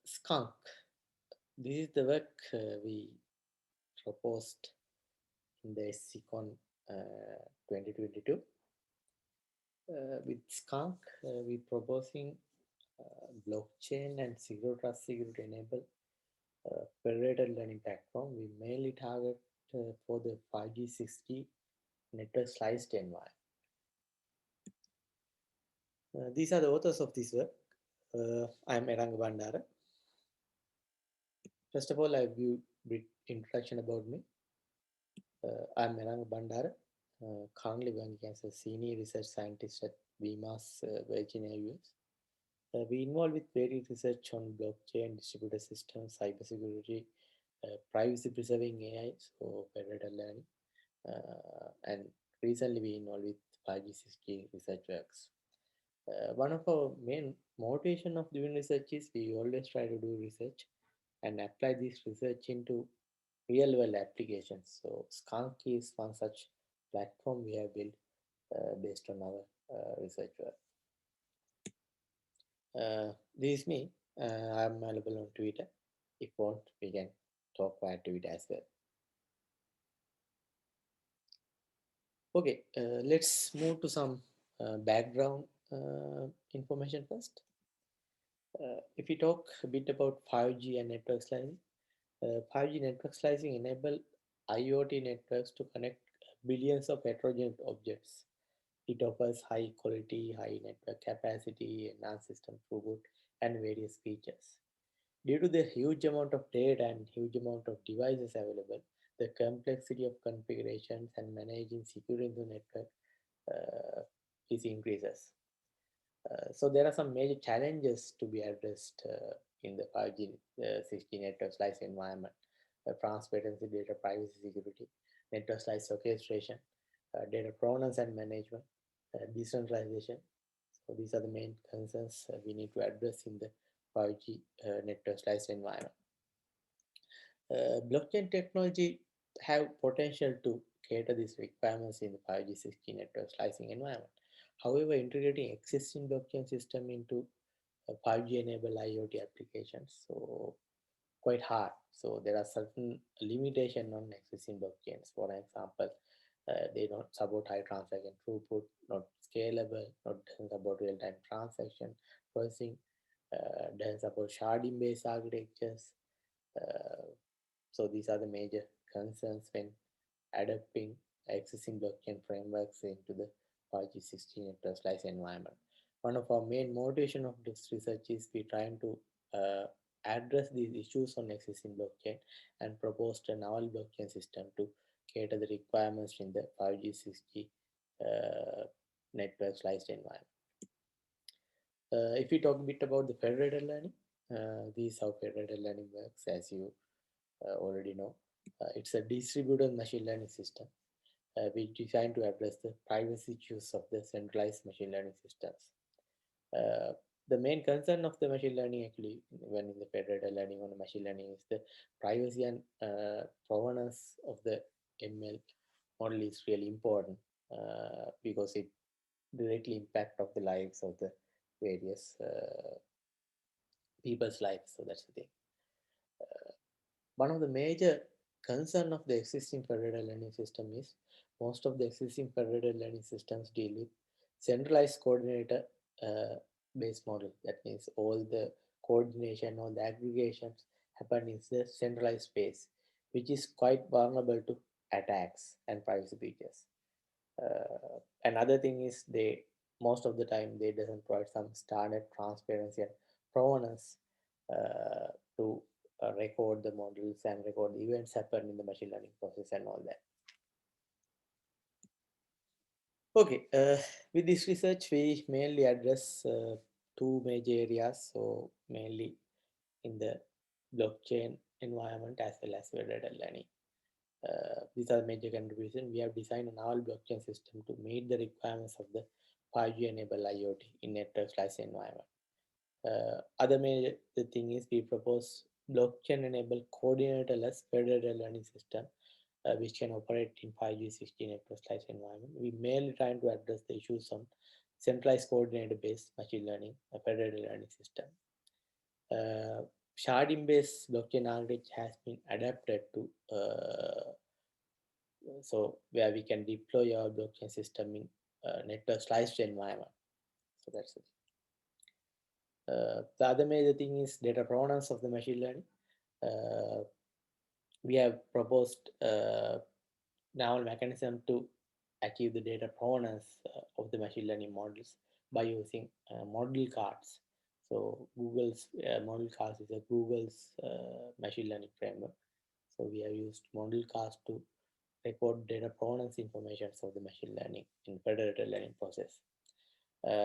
Skunk. This is the work we proposed in the SCCon 2022. With Skunk, we proposing blockchain and zero trust security enable federated learning platform. We mainly target for the 5G 6G network sliced environment. These are the authors of this work. I am Eranga Bandara. First of all, I give a bit introduction about me. I'm Eranga Bandara, currently working as a senior research scientist at VMAS, Virginia, US. We involved with various research on blockchain, distributed systems, cybersecurity, privacy preserving AI, so federated learning, and recently we involved with 5G 6G research works. One of our main motivation of doing research is we always try to do research and apply this research into real world applications. So Skunk is one such platform we have built based on our research work. This is me. I'm available on Twitter. If you want, we can talk via Twitter as well. Okay, let's move to some background information first. If we talk a bit about 5G and network slicing, 5G network slicing enable IoT networks to connect billions of heterogeneous objects. It offers high quality, high network capacity, enhanced system throughput, and various features. Due to the huge amount of data and huge amount of devices available, the complexity of configurations and managing security in the network is increases. So there are some major challenges to be addressed in the 5G 6G network slice environment. Transparency, data privacy security, network slice orchestration, data provenance and management, decentralization. So these are the main concerns we need to address in the 5G network slice environment. Blockchain technology have potential to cater these requirements in the 5G 6G network slicing environment. However, integrating existing blockchain system into 5G enabled IoT applications, so quite hard. So there are certain limitation on existing blockchains. For example, they don't support high transaction throughput, not scalable, not doesn't support real-time transaction processing, doesn't support sharding-based architectures. Uh, so these are the major concerns when adapting existing blockchain frameworks into the 5G 16 network slice environment. One of our main motivation of this research is we trying to address these issues on existing blockchain and proposed a novel blockchain system to cater the requirements in the 5G 6G network sliced environment. If we talk a bit about the federated learning, this is how federated learning works, as you already know. It's a distributed machine learning system which designed to address the privacy issues of the centralized machine learning systems. Uh, the main concern of the machine learning actually when in the federated learning on the machine learning is the privacy and provenance of the ML model is really important because it directly impact of the lives of the various people's lives. So that's the thing. One of the major concern of the existing federated learning system is most of the existing federated learning systems deal with centralized coordinator uh, based model. That means all the coordination, all the aggregations happen in the centralized space, which is quite vulnerable to attacks and privacy breaches. Another thing is they most of the time they doesn't provide some standard transparency and provenance uh, to record the models and record the events happen in the machine learning process and all that. Okay, with this research we mainly address two major areas. So mainly in the blockchain environment as well as federated learning. These are the major contributions. We have designed a novel blockchain system to meet the requirements of the 5G enabled IoT in network slice environment. Other major the thing is we propose blockchain enabled coordinatorless federated learning system which can operate in 5G 16 network slice environment. We mainly trying to address the issues on centralized coordinator based machine learning, a federated learning system. Uh, Sharding-based blockchain architecture has been adapted to so where we can deploy our blockchain system in network sliced environment. So that's it. The other major thing is data provenance of the machine learning. Uh, we have proposed novel mechanism to achieve the data provenance of the machine learning models by using model cards. So Google's model cards is a Google's machine learning framework. So we have used model cards to record data provenance information of the machine learning in federated learning process.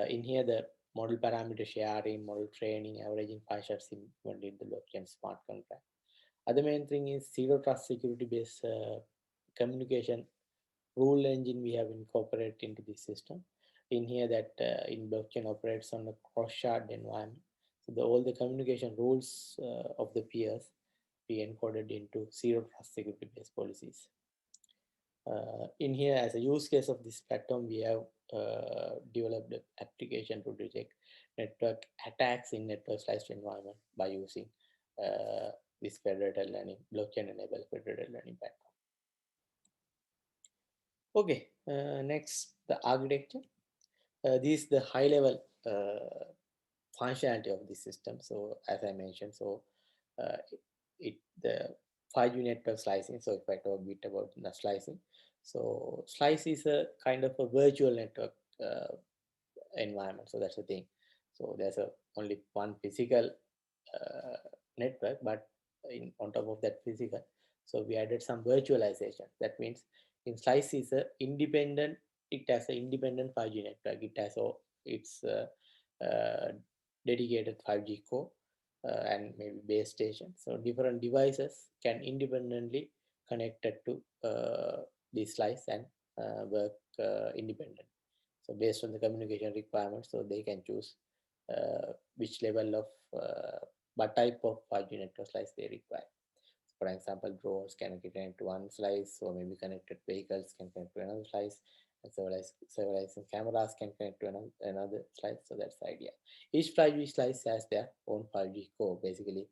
In here, the model parameter sharing, model training, averaging functions implemented in the blockchain smart contract. Other main thing is zero trust security based communication rule engine we have incorporated into this system. In here, that in blockchain operates on a cross-shard environment. So all the communication rules of the peers be encoded into zero trust security based policies. In here, as a use case of this platform, we have developed an application to detect network attacks in network sliced environment by using uh, this federated learning, blockchain-enabled federated learning platform. Okay, next the architecture. This is the high-level functionality of the system. So as I mentioned, so uh, it the 5G network slicing. So if I talk a bit about the slicing, so slice is a kind of a virtual network uh, environment. So that's the thing. So there's a only one physical uh, network, but on top of that physical, so we added some virtualization. That means in slice is a independent. It has an independent 5G network. It has its dedicated 5G core and maybe base station. So different devices can independently connected to the slice and work independent. So based on the communication requirements, so they can choose which level of what type of 5G network slice they require. For example, drones can connect to one slice, or maybe connected vehicles can connect to another slice, and several cameras can connect to another slice. So that's the idea. Each 5G slice has their own 5G core. Basically,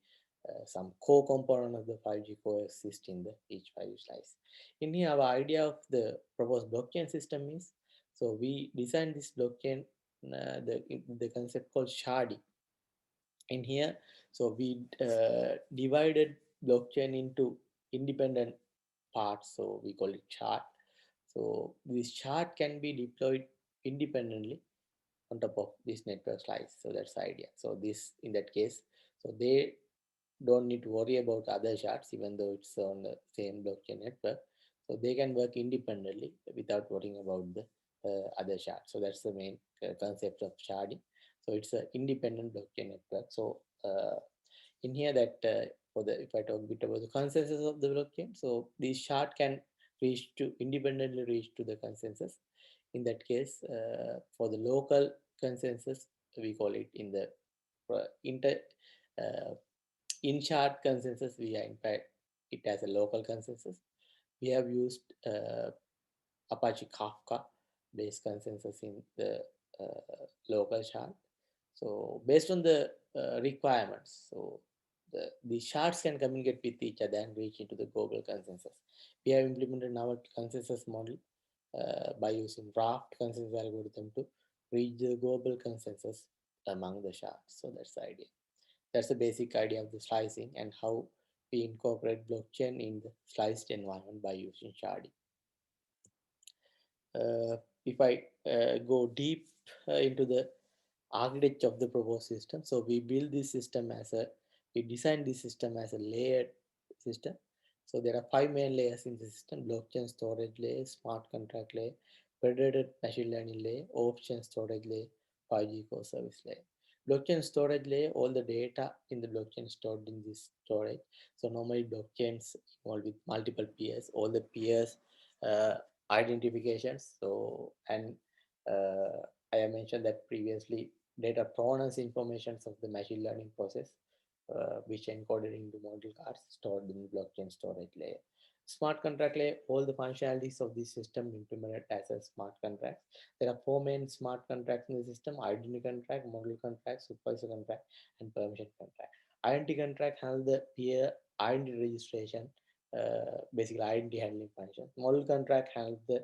some core component of the 5G core exists in the each 5G slice. In here, our idea of the proposed blockchain system is, so we designed this blockchain, the concept called sharding in here. So we divided blockchain into independent parts. So we call it chart. So this chart can be deployed independently on top of this network slice. So that's the idea. So this in that case, so they don't need to worry about other shards even though it's on the same blockchain network. So they can work independently without worrying about the other shards. So that's the main concept of sharding. So it's an independent blockchain network. So in here that for the if I talk a bit about the consensus of the blockchain, so this shard can reach to independently reach to the consensus. In that case, for the local consensus, we call it in the inter uh, in shard consensus, we are in fact it as a local consensus. We have used Apache Kafka based consensus in the local shard. So based on the requirements, so the shards can communicate with each other and reach into the global consensus. We have implemented our consensus model by using raft consensus algorithm to reach the global consensus among the shards. So that's the idea. That's the basic idea of the slicing and how we incorporate blockchain in the sliced environment by using sharding. If I go deep into the architecture of the proposed system, so we build this system as a, we design this system as a layered system. So there are five main layers in the system: blockchain storage layer, smart contract layer, federated machine learning layer, option storage layer, 5G core service layer. Blockchain storage layer, all the data in the blockchain stored in this storage. So normally blockchains involved with multiple peers, all the peers uh, identifications. So and I have mentioned that previously data provenance informations of the machine learning process, which encoded into model cards stored in blockchain storage layer. Smart contract layer, all the functionalities of this system implemented as a smart contract. There are four main smart contracts in the system: identity contract, model contract, supervisor contract, and permission contract. Identity contract handles the peer identity registration, basically identity handling function. Model contract handles the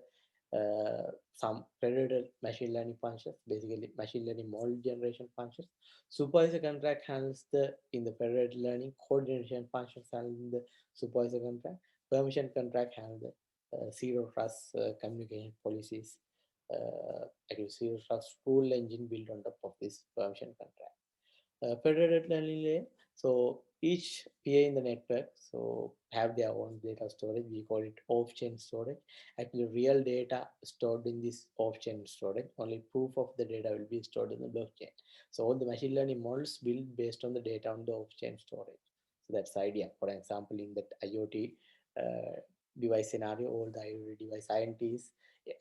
some federated machine learning functions, basically machine learning model generation functions. Supervisor contract handles the in the federated learning coordination functions handled in the supervisor contract. Permission contract handle the zero trust communication policies. Actually, zero trust rule engine built on top of this permission contract. Federated learning layer. So each PA in the network so have their own data storage. We call it off-chain storage. Actually, real data stored in this off-chain storage. Only proof of the data will be stored in the blockchain. So all the machine learning models built based on the data on the off-chain storage. So that's the idea. For example, in that IoT device scenario, all the IoT device scientists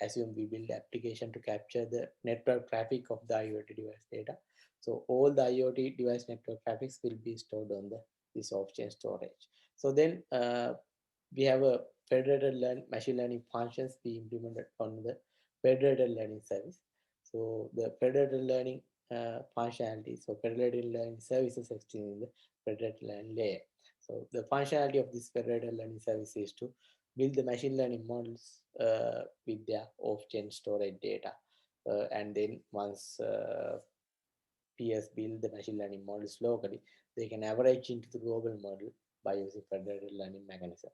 assume we build application to capture the network traffic of the IoT device data. So all the IoT device network traffics will be stored on the this off-chain storage. So then we have a federated machine learning functions be implemented on the federated learning service. So the federated learning functionality, so federated learning services exist in the federated learning layer. So the functionality of this federated learning service is to build the machine learning models with their off-chain storage data. And then once PS build the machine learning models locally, they can average into the global model by using federated learning mechanism.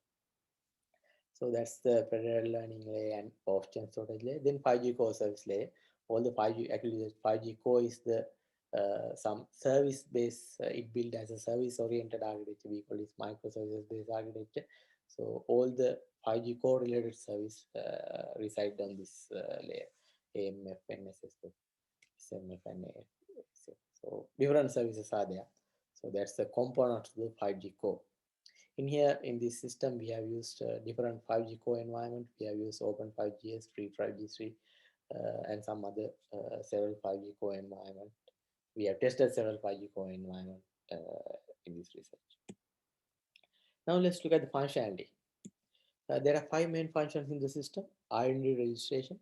So that's the federated learning layer and off-chain storage layer. Then 5G core service layer. All the 5G, actually the 5G core is the some service based, it built as a service oriented architecture. We call this microservices based architecture. So all the 5G core related service reside on this layer, AMF, NSS, SMF, and AFC. So different services are there. So that's the component of the 5G core. In here, in this system, we have used different 5G core environment. We have used Open 5Gs, Free 5G3, and some other several 5G core environment. We have tested several 5G core environment in this research. Now let's look at the functionality. There are five main functions in the system: identity registration,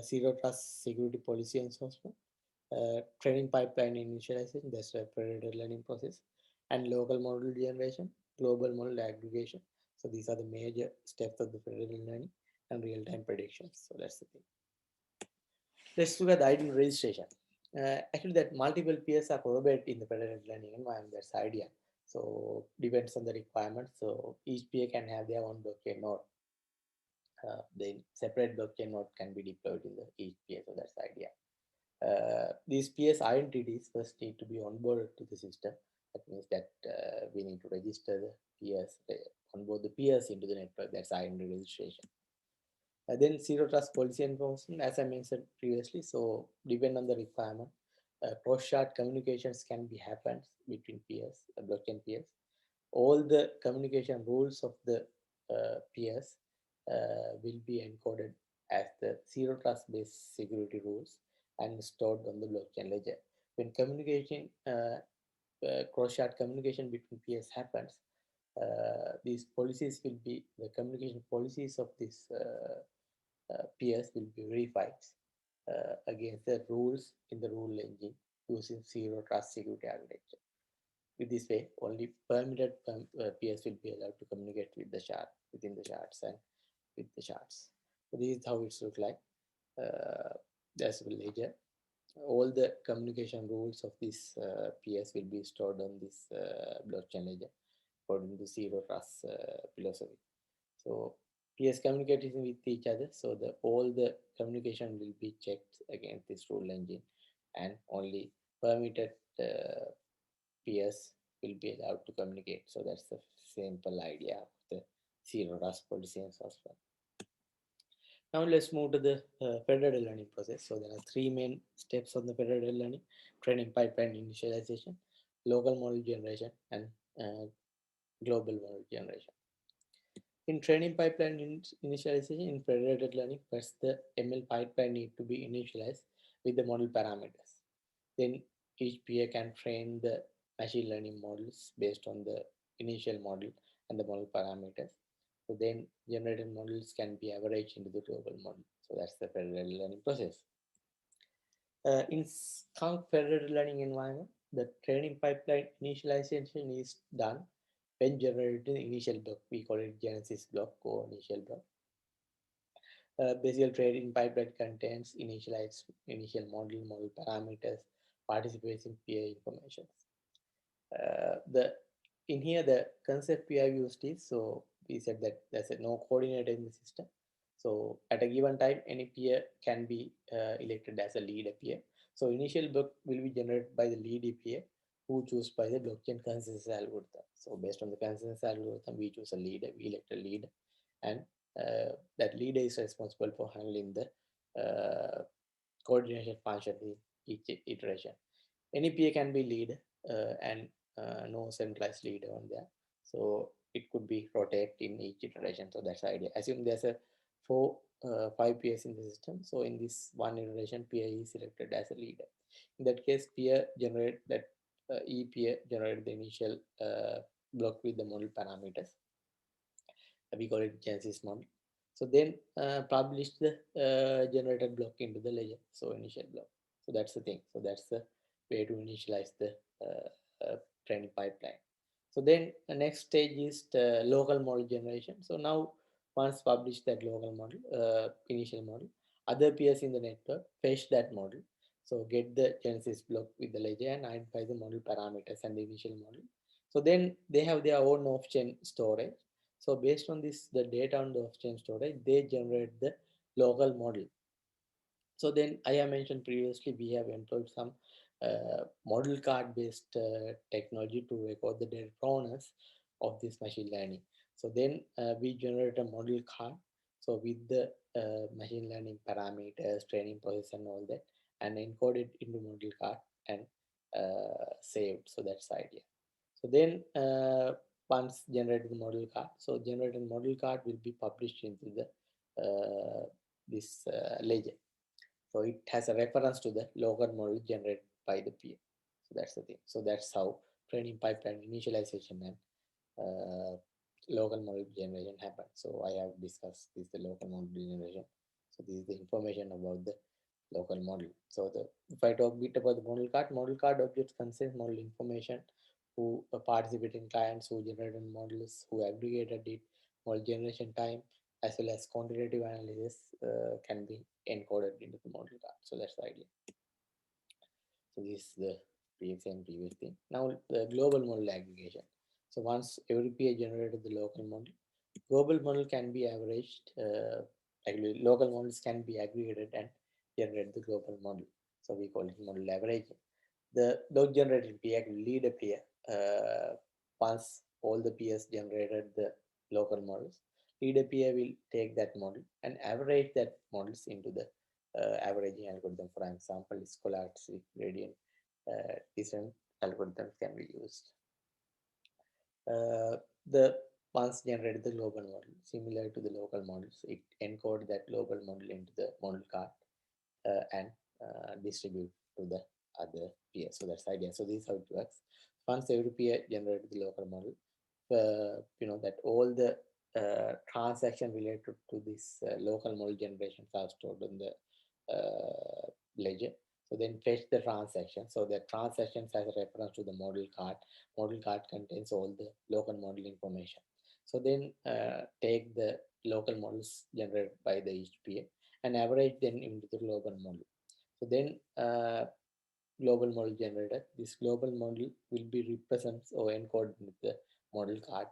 zero trust security policy enforcement, training pipeline initialization, that's a federated learning process, and local model generation, global model aggregation. So these are the major steps of the federated learning and real-time predictions. So that's the thing. Let's look at the identity registration. Actually, that multiple peers are collaborated in the federated learning environment. That's the idea. So depends on the requirements. So each peer can have their own blockchain node. The separate blockchain node can be deployed in the each peer. So that's the idea. These PS identities first need to be onboarded to the system. That means that we need to register the PS, onboard the PS into the network. That's identity registration. Then zero trust policy enforcement, as I mentioned previously. So depend on the requirement, cross-shard communications can be happened between peers, blockchain peers. All the communication rules of the peers will be encoded as the zero trust based security rules and stored on the blockchain ledger. When communication, cross-shard communication between peers happens, these policies will be the communication policies of these peers will be verified against the rules in the rule engine using zero trust security architecture. With this way, only permitted peers will be allowed to communicate with the shard within the shards and with the shards. So this is how it's look like. There's a ledger. All the communication rules of this PS will be stored on this blockchain ledger according to zero trust philosophy. So PS communicating with each other. So the all the communication will be checked against this rule engine, and only permitted PS will be allowed to communicate. So that's the simple idea of the zero trust policy and so on. Now let's move to the federated learning process. So there are three main steps on the federated learning: training pipeline initialization, local model generation, and uh, global model generation. In training pipeline initialization in federated learning, first the ML pipeline need to be initialized with the model parameters. Then each PA can train the machine learning models based on the initial model and the model parameters. So then generated models can be averaged into the global model. So that's the federated learning process. In Skunk federated learning environment, the training pipeline initialization is done when generating the initial block. We call it genesis block or initial block. Basically, training pipeline contains initial model parameters, participation peer information. The in here the concept we have used is, so we said that there's no coordinator in the system. So at a given time, any peer can be elected as a leader peer. So initial block will be generated by the leader peer who choose by the blockchain consensus algorithm. So based on the consensus algorithm, we choose a leader, we elect a leader, and that leader is responsible for handling the coordination function in each iteration. Any PA can be lead and no centralized leader on there. So it could be rotate in each iteration. So that's the idea. Assume there's a five PAs in the system. So in this one iteration, PA is selected as a leader. In that case, PA generate that EPA generate the initial block with the model parameters. We call it Genesis model. So then publish the generated block into the ledger. So initial block. So that's the thing. So that's the way to initialize the training pipeline. So then the next stage is the local model generation. So now once published that local model, initial model, other peers in the network fetch that model. So get the Genesis block with the ledger and identify the model parameters and the initial model. So then they have their own off-chain storage. So based on this, the data on the off-chain storage, they generate the local model. So then I have mentioned previously, we have employed some model card based technology to record the data provenance of this machine learning. So then we generate a model card. So with the machine learning parameters, training process and all that, and encode it into model card and saved. So that's the idea. So then once generated model card, so generated model card will be published into the this ledger. So it has a reference to the local model generated by the PM. So that's the thing. So that's how training pipeline initialization and uh, local model generation happens. So I have discussed this the local model generation. So this is the information about the local model. So the if I talk a bit about the model card objects contains model information, who participating clients, who generated models, who aggregated it, model generation time, as well as quantitative analysis can be encoded into the model card. So that's the idea. So this is the previous thing. Now the global model aggregation. So once every PA generated the local model, global model can be averaged. Actually, local models can be aggregated and generate the global model. So we call it model averaging. The log generated PA will lead a PA. Once all the PAs generated the local models, lead a PA will take that model and average that models into the averaging algorithm. For example, scholastic gradient descent algorithms can be used. The once generated the global model, similar to the local models, it encode that global model into the model card and distribute to the other peers. So that's the idea. So this is how it works. Once every peer generated the local model, that all the transaction related to this local model generations are stored in the ledger. So then fetch the transaction. So the transactions has a reference to the model card. Model card contains all the local model information. So then take the local models generated by the each peer and average them into the global model. So then global model generated. This global model will be represented or encoded with the model card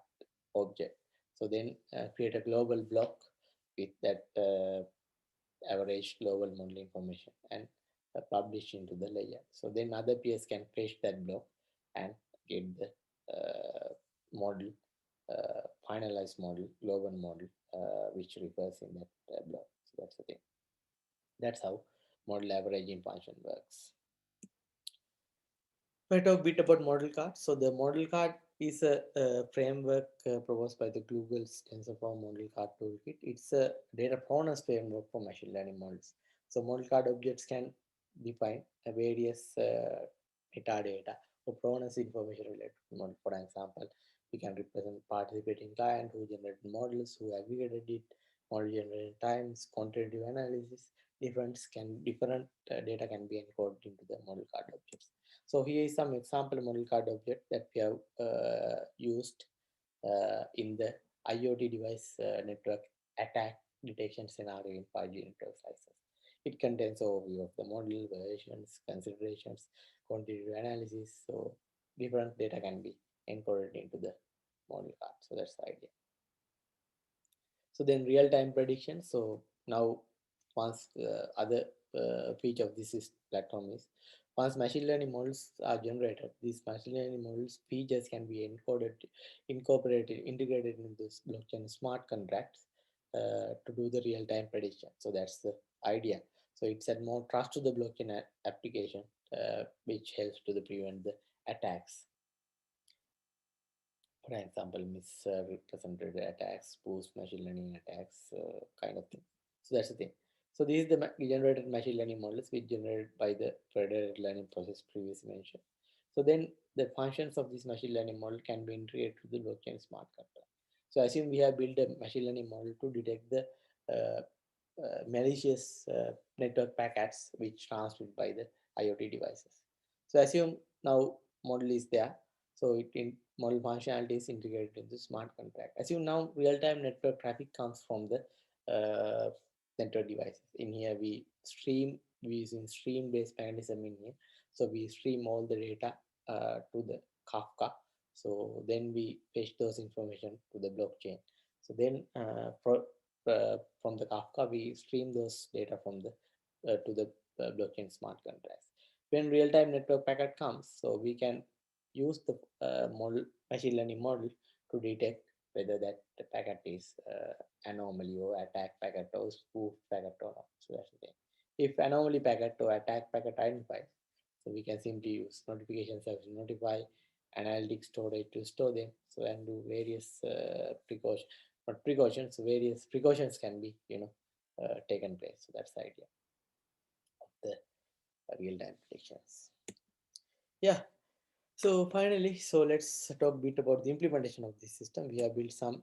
object. So then create a global block with that average global model information and publish into the layer. So then other peers can fetch that block and get the model, finalized model, global model, which refers in that block. So that's the thing. That's how model averaging function works. I talk a bit about model card. So the model card is a framework proposed by the Google's TensorFlow Model Card Toolkit. It's a data provenance framework for machine learning models. So model card objects can define various metadata or provenance information related to the model. For example, We can represent participating client who generated models, who aggregated it, model generated times, quantitative analysis. Different data can be encoded into the model card objects. So here is some example model card object that we have used in the IoT device network attack detection scenario in 5G network slices. It contains overview of the model, variations, considerations, quantitative analysis. So different data can be encoded into the model card. So that's the idea. So then real-time prediction. So now once other feature of this platform is once machine learning models are generated, these machine learning models features can be incorporated, integrated into this blockchain smart contracts to do the real-time prediction. So that's the idea. So it's add more trust to the blockchain application, which helps to the prevent the attacks. For example, misrepresented attacks, boost machine learning attacks, kind of thing. So that's the thing. So this is the generated machine learning models which generated by the federated learning process previously mentioned. So then the functions of this machine learning model can be integrated to the blockchain smart contract. So assume we have built a machine learning model to detect the uh, malicious network packets which transmitted by the IoT devices. So assume now model is there. So it in model functionality is integrated in the smart contract. Assume now real-time network traffic comes from the network devices. In here we using stream-based mechanism in here. So we stream all the data to the Kafka. So then we fetch those information to the blockchain. So then from the Kafka, we stream those data from the to the blockchain smart contracts. When real-time network packet comes, so we can use the model machine learning model to detect whether that the packet is anomaly or attack packet or spoof packet or not. So that's the thing. If anomaly packet or attack packet identifies, so we can simply use notification service to notify, analytic storage to store them, so and do various precautions. But precautions, various precautions can be taken place. So that's the idea of the real-time predictions. Yeah. So finally, so let's talk a bit about the implementation of this system. We have built some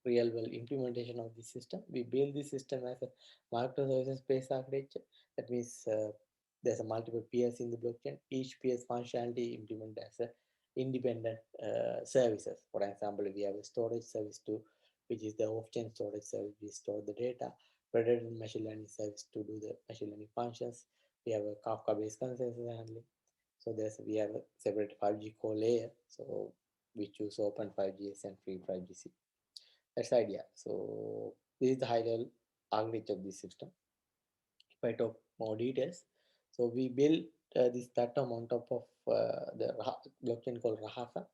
real world implementation of this system. We build this system as a microservices based architecture. That means there's a multiple peers in the blockchain. Each peer's functionality implemented as a independent services. For example, we have a storage service too, which is the off-chain storage service. We store the data. Federated machine learning service to do the machine learning functions. We have a Kafka-based consensus handling. So we have a separate 5G core layer. So we choose open 5Gs and free 5G. That's the idea. So this is the high level architecture of this system. If I talk more details, so we build this platform on top of the blockchain called Rahasa.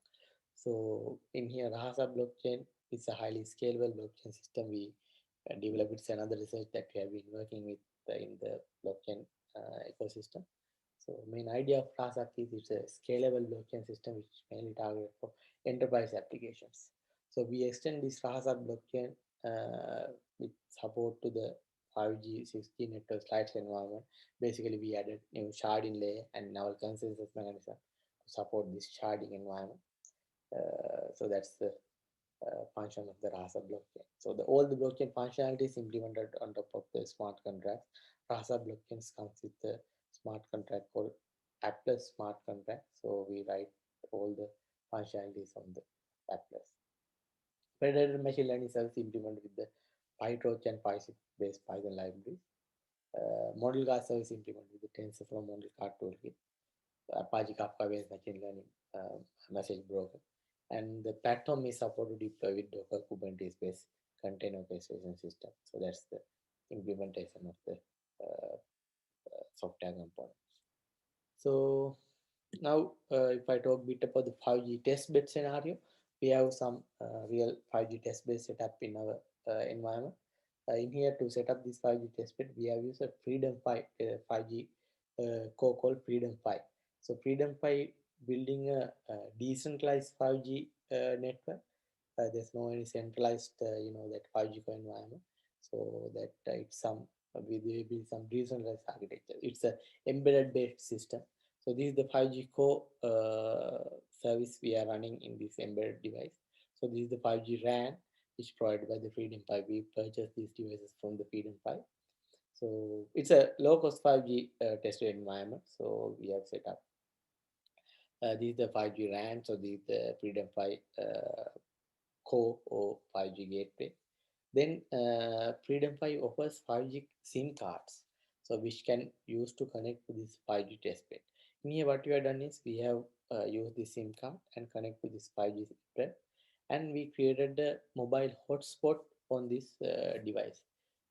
So in here, Rahasa blockchain is a highly scalable blockchain system. We developed. It's another research that we have been working with in the blockchain ecosystem. So main idea of Rahasa is it's a scalable blockchain system which is mainly targeted for enterprise applications. So we extend this Rahasa blockchain with support to the 5G, 6G network slides environment. Basically, we added new sharding layer and now consensus mechanism to support this sharding environment. So that's the function of the Rasa blockchain. So all the blockchain functionality is implemented on top of the smart contracts. Rasa blockchains comes with the smart contract called Atlas smart contract. So we write all the functionalities on the Atlas. Federated machine learning service implemented with the PyTorch and PyScript based Python libraries. Model guard service implemented with the TensorFlow model card toolkit. Apache Kafka-based machine learning message broker. And the platform is supported to deploy with Docker Kubernetes-based container orchestration system. So that's the implementation of the software components. So now, if I talk a bit about the 5G test bed scenario, we have some real 5G test bed setup in our environment. In here to set up this 5G test bed, we have used a Freedom 5G core called Freedom 5. So Freedom 5 building a decentralized 5G network. There's no any centralized, that 5G core environment. So that it's some we build some decentralized architecture. It's a embedded based system. So this is the 5G core service we are running in this embedded device. So this is the 5G RAN, which provided by the Freedom 5. We purchased these devices from the Freedom 5. So it's a low-cost 5G tested environment. So we have set up. This is the 5G RAN. So this is the Freedom 5 core or 5G gateway. Then Freedom 5 offers 5G SIM cards, so which can use to connect to this 5G testbed. In here, what we have done is we have used the SIM card and connect to this 5G testbed, and we created the mobile hotspot on this device.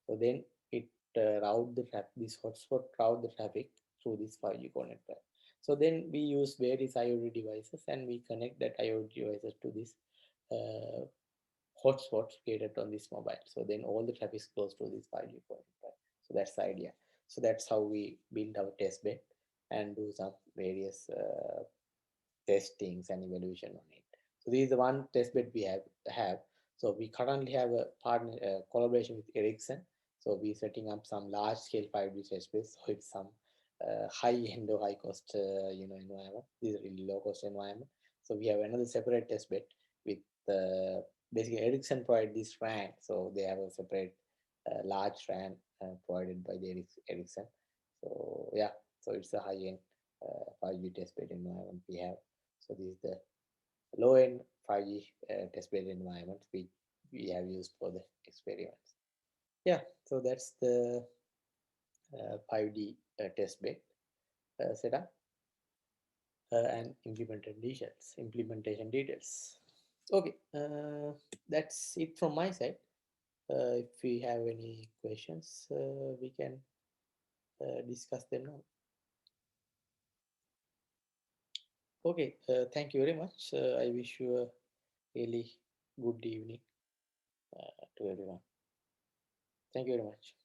So then it route the traffic. This hotspot route the traffic through this 5G connector. So then we use various IoT devices and we connect that IoT devices to this uh, hotspots created on this mobile. So then all the traffic goes to this 5G point. Right? So that's the idea. So that's how we build our test bed and do some various testings and evaluation on it. So this is the one test bed we have. So we currently have a partner collaboration with Ericsson. So we're setting up some large scale 5G test beds. So it's some high end or high cost environment. This is really low cost environment. So we have another separate test bed with basically Ericsson provide this RAN. So they have a separate large RAN provided by the Ericsson. So yeah, so it's a high end 5G test bed environment we have. So this is the low end 5G test bed environment we have used for the experiments. Yeah, so that's the 5D test bed setup and implementation details. Okay, that's it from my side. If we have any questions, we can discuss them now. Okay, thank you very much. I wish you a really good evening to everyone. Thank you very much.